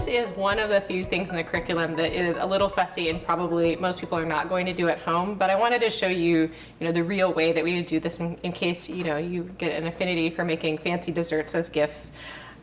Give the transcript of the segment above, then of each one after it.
This is one of the few things in the curriculum that is a little fussy and probably most people are not going to do at home, but I wanted to show you, the real way that we would do this in case, you get an affinity for making fancy desserts as gifts.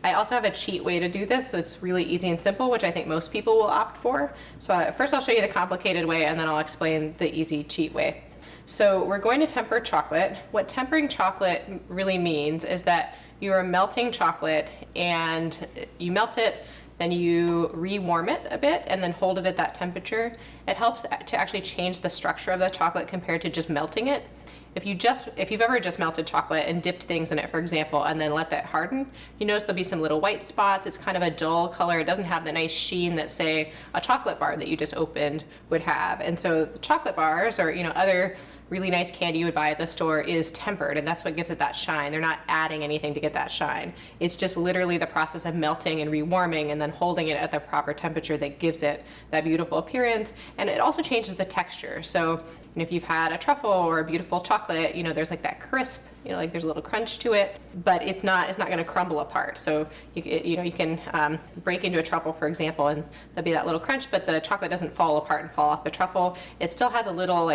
I also have a cheat way to do this, so it's really easy and simple, which I think most people will opt for. So first I'll show you the complicated way and then I'll explain the easy cheat way. So we're going to temper chocolate. What tempering chocolate really means is that you are melting chocolate and you melt it, then you rewarm it a bit and then hold it at that temperature. It helps to actually change the structure of the chocolate compared to just melting it. If you've ever just melted chocolate and dipped things in it, for example, and then let that harden, you notice there'll be some little white spots. It's kind of a dull color. It doesn't have the nice sheen that, say, a chocolate bar that you just opened would have. And so the chocolate bars or other really nice candy you would buy at the store is tempered, and that's what gives it that shine. They're not adding anything to get that shine. It's just literally the process of melting and rewarming and then holding it at the proper temperature that gives it that beautiful appearance. And it also changes the texture. So if you've had a truffle or a beautiful chocolate, there's like that crisp, like there's a little crunch to it, but it's not going to crumble apart. So you can break into a truffle, for example, and there'll be that little crunch, but the chocolate doesn't fall apart and fall off the truffle. It still has a little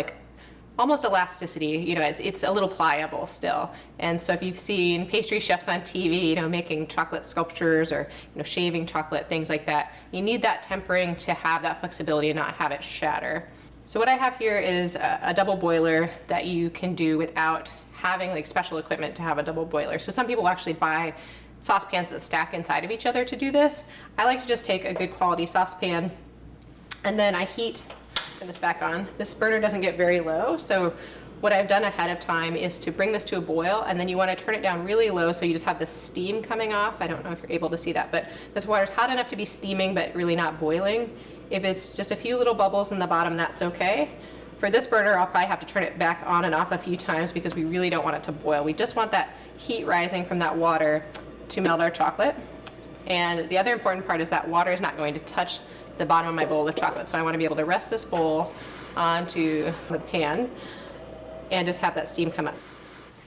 almost elasticity, it's a little pliable still. And so if you've seen pastry chefs on TV, making chocolate sculptures or, shaving chocolate, things like that, you need that tempering to have that flexibility and not have it shatter. So what I have here is a double boiler that you can do without having special equipment to have a double boiler. So some people actually buy saucepans that stack inside of each other to do this. I like to just take a good quality saucepan and then I heat. Turn this back on. This burner doesn't get very low, so what I've done ahead of time is to bring this to a boil, and then you want to turn it down really low so you just have the steam coming off. I don't know if you're able to see that, but this water's hot enough to be steaming but really not boiling. If it's just a few little bubbles in the bottom, that's okay. For this burner, I'll probably have to turn it back on and off a few times because we really don't want it to boil. We just want that heat rising from that water to melt our chocolate. And the other important part is that water is not going to touch the bottom of my bowl of chocolate. So I want to be able to rest this bowl onto the pan and just have that steam come up.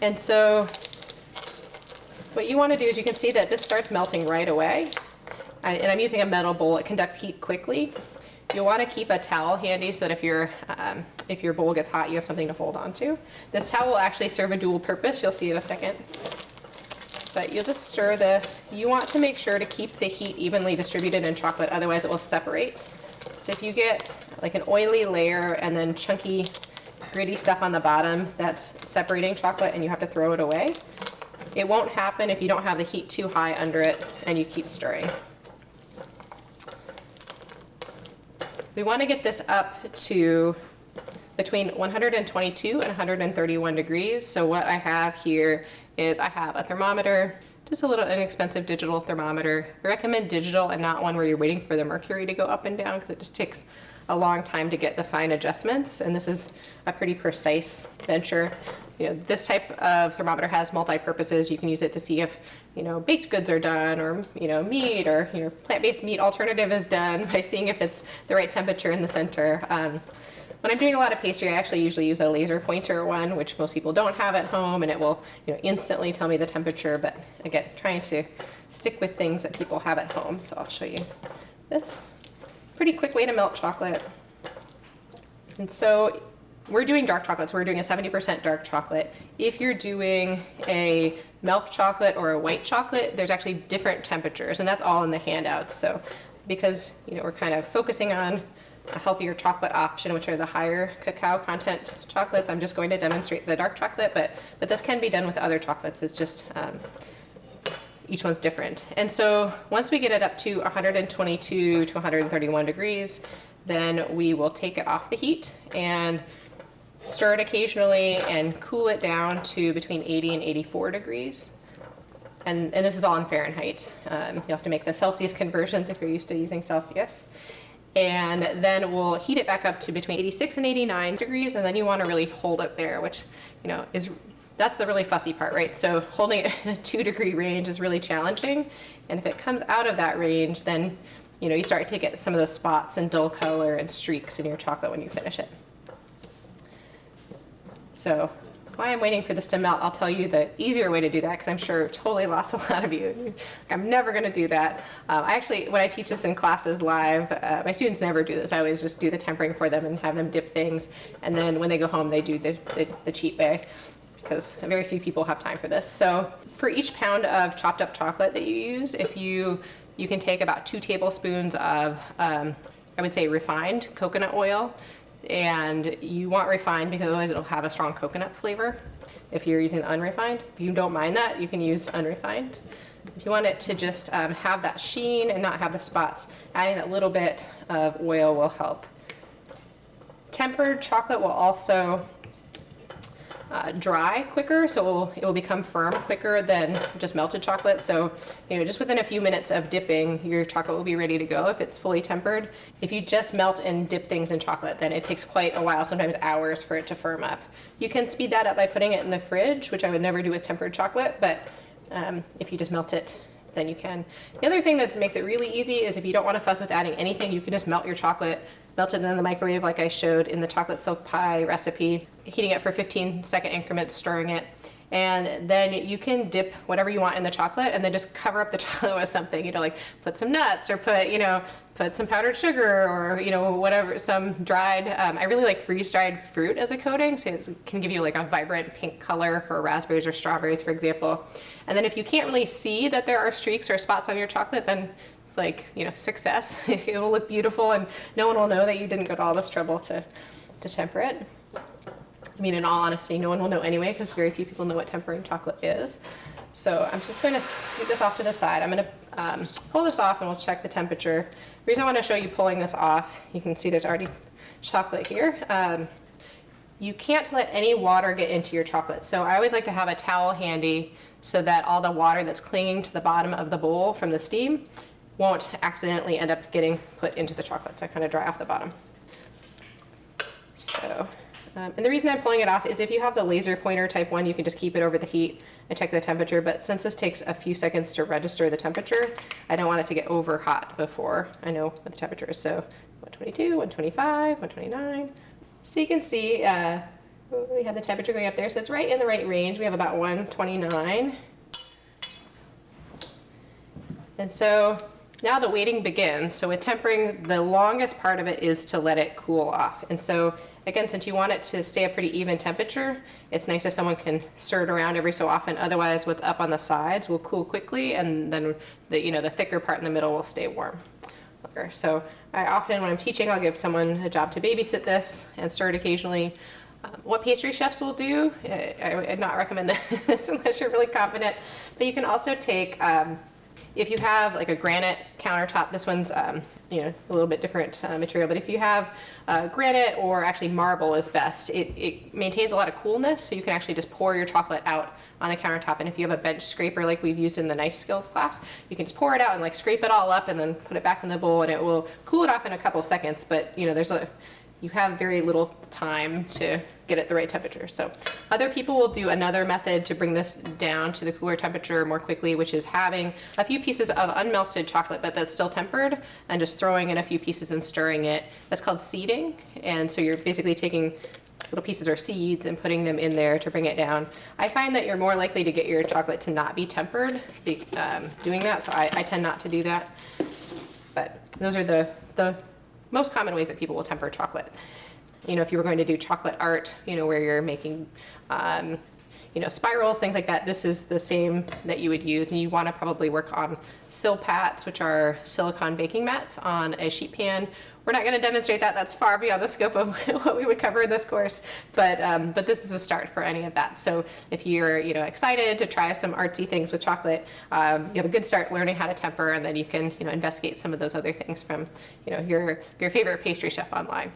And so what you want to do is you can see that this starts melting right away. And I'm using a metal bowl. It conducts heat quickly. You'll want to keep a towel handy so that if your bowl gets hot, you have something to hold on to. This towel will actually serve a dual purpose. You'll see in a second. But you'll just stir this. You want to make sure to keep the heat evenly distributed in chocolate, otherwise it will separate. So if you get like an oily layer and then chunky, gritty stuff on the bottom, that's separating chocolate and you have to throw it away. It won't happen if you don't have the heat too high under it and you keep stirring. We want to get this up to between 122 and 131 degrees. So what I have here is I have a thermometer, just a little inexpensive digital thermometer. I recommend digital and not one where you're waiting for the mercury to go up and down because it just takes a long time to get the fine adjustments. And this is a pretty precise venture. This type of thermometer has multi-purposes. You can use it to see if, baked goods are done or, meat or, plant-based meat alternative is done by seeing if it's the right temperature in the center. When I'm doing a lot of pastry, I actually usually use a laser pointer one, which most people don't have at home, and it will instantly tell me the temperature. But again, trying to stick with things that people have at home. So I'll show you this. Pretty quick way to melt chocolate. And so we're doing dark chocolate, so we're doing a 70% dark chocolate. If you're doing a milk chocolate or a white chocolate, there's actually different temperatures, and that's all in the handouts. So because we're kind of focusing on a healthier chocolate option, which are the higher cacao content chocolates, I'm just going to demonstrate the dark chocolate, but this can be done with other chocolates. It's just each one's different. And so once we get it up to 122 to 131 degrees, then we will take it off the heat and stir it occasionally and cool it down to between 80 and 84 degrees. And this is all in Fahrenheit. You'll have to make the Celsius conversions if you're used to using Celsius. And then we'll heat it back up to between 86 and 89 degrees, and then you want to really hold it there, which that's the really fussy part, right? So holding it in a 2-degree range is really challenging, and if it comes out of that range, then you start to get some of those spots and dull color and streaks in your chocolate when you finish it. So While I'm waiting for this to melt, I'll tell you the easier way to do that, because I'm sure I've totally lost a lot of you. I'm never going to do that. I actually, when I teach this in classes live, my students never do this. I always just do the tempering for them and have them dip things, and then when they go home, they do the cheat way, because very few people have time for this. So for each pound of chopped up chocolate that you use, if you can take about 2 tablespoons of, I would say, refined coconut oil. And you want refined because otherwise it'll have a strong coconut flavor if you're using unrefined. If you don't mind that, you can use unrefined. If you want it to just have that sheen and not have the spots, adding a little bit of oil will help. Tempered chocolate will also dry quicker, so it will become firm quicker than just melted chocolate. So, just within a few minutes of dipping, your chocolate will be ready to go if it's fully tempered. If you just melt and dip things in chocolate, then it takes quite a while, sometimes hours, for it to firm up. You can speed that up by putting it in the fridge, which I would never do with tempered chocolate, but if you just melt it, then you can. The other thing that makes it really easy is if you don't want to fuss with adding anything, you can just melt your chocolate, melt it in the microwave like I showed in the chocolate silk pie recipe, heating it for 15-second increments, stirring it, and then you can dip whatever you want in the chocolate and then just cover up the chocolate with something, like put some nuts or put some powdered sugar or, whatever, some dried, I really like freeze-dried fruit as a coating, so it can give you like a vibrant pink color for raspberries or strawberries, for example. And then if you can't really see that there are streaks or spots on your chocolate, then it's like, success. It will look beautiful and no one will know that you didn't go to all this trouble to temper it. I mean, in all honesty, no one will know anyway, because very few people know what tempering chocolate is. So I'm just going to scoot this off to the side. I'm going to pull this off and we'll check the temperature. The reason I want to show you pulling this off, you can see there's already chocolate here. You can't let any water get into your chocolate. So I always like to have a towel handy so that all the water that's clinging to the bottom of the bowl from the steam won't accidentally end up getting put into the chocolate. So I kind of dry off the bottom. So, and the reason I'm pulling it off is if you have the laser pointer type 1, you can just keep it over the heat and check the temperature. But since this takes a few seconds to register the temperature, I don't want it to get over hot before I know what the temperature is. So 122, 125, 129. So you can see we have the temperature going up there. So it's right in the right range. We have about 129. And so now the waiting begins. So with tempering, the longest part of it is to let it cool off. And so again, since you want it to stay a pretty even temperature, it's nice if someone can stir it around every so often. Otherwise, what's up on the sides will cool quickly, and then the thicker part in the middle will stay warm. So I often, when I'm teaching, I'll give someone a job to babysit this and stir it occasionally. What pastry chefs will do, I would not recommend this unless you're really confident, but you can also take, if you have like a granite countertop, this one's a little bit different material, but if you have granite or actually marble is best, it maintains a lot of coolness, so you can actually just pour your chocolate out on the countertop. And if you have a bench scraper like we've used in the knife skills class, you can just pour it out and like scrape it all up and then put it back in the bowl, and it will cool it off in a couple seconds. But you have very little time to get it the right temperature. So other people will do another method to bring this down to the cooler temperature more quickly, which is having a few pieces of unmelted chocolate but that's still tempered and just throwing in a few pieces and stirring it. That's called seeding. And so you're basically taking little pieces or seeds and putting them in there to bring it down. I find that you're more likely to get your chocolate to not be tempered doing that, so I tend not to do that. But those are the most common ways that people will temper chocolate. If you were going to do chocolate art, where you're making, spirals, things like that, this is the same that you would use. And you want to probably work on Silpats, which are silicone baking mats, on a sheet pan. We're not going to demonstrate that. That's far beyond the scope of what we would cover in this course. But this is a start for any of that. So if you're excited to try some artsy things with chocolate, you have a good start learning how to temper, and then you can investigate some of those other things from your favorite pastry chef online.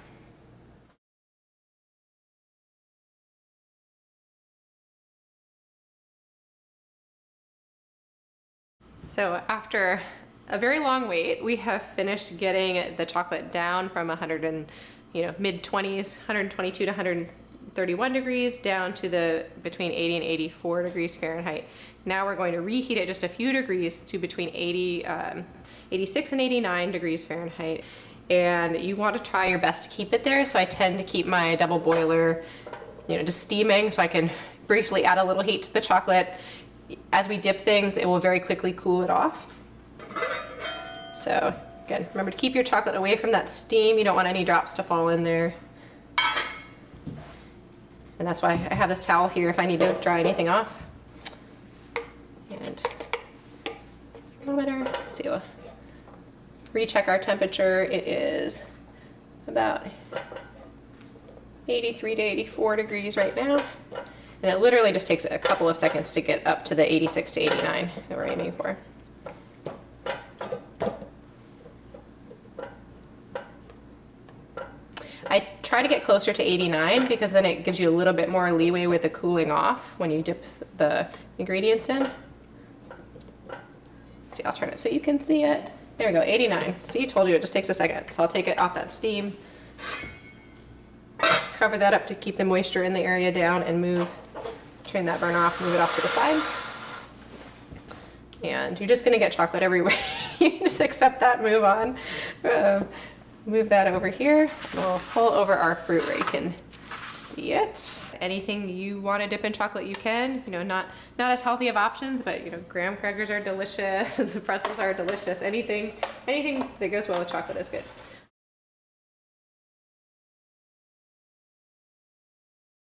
So after a very long wait, we have finished getting the chocolate down from mid-20s, 122 to 131 degrees, down to between 80 and 84 degrees Fahrenheit. Now we're going to reheat it just a few degrees to between 86 and 89 degrees Fahrenheit. And you want to try your best to keep it there. So I tend to keep my double boiler just steaming, so I can briefly add a little heat to the chocolate. As we dip things, it will very quickly cool it off. So again, remember to keep your chocolate away from that steam. You don't want any drops to fall in there. And that's why I have this towel here if I need to dry anything off. And thermometer, let's see, we'll recheck our temperature. It is about 83 to 84 degrees right now. And it literally just takes a couple of seconds to get up to the 86 to 89 that we're aiming for. I try to get closer to 89 because then it gives you a little bit more leeway with the cooling off when you dip the ingredients in. See, I'll turn it so you can see it. There we go, 89. See, I told you it just takes a second. So I'll take it off that steam, cover that up to keep the moisture in the area down, and turn that burner off, move it off to the side. And you're just gonna get chocolate everywhere. You can just accept that, move on. Move that over here. We'll pull over our fruit where you can see it. Anything you want to dip in chocolate, you can. Not as healthy of options, but graham crackers are delicious. Pretzels are delicious. Anything that goes well with chocolate is good.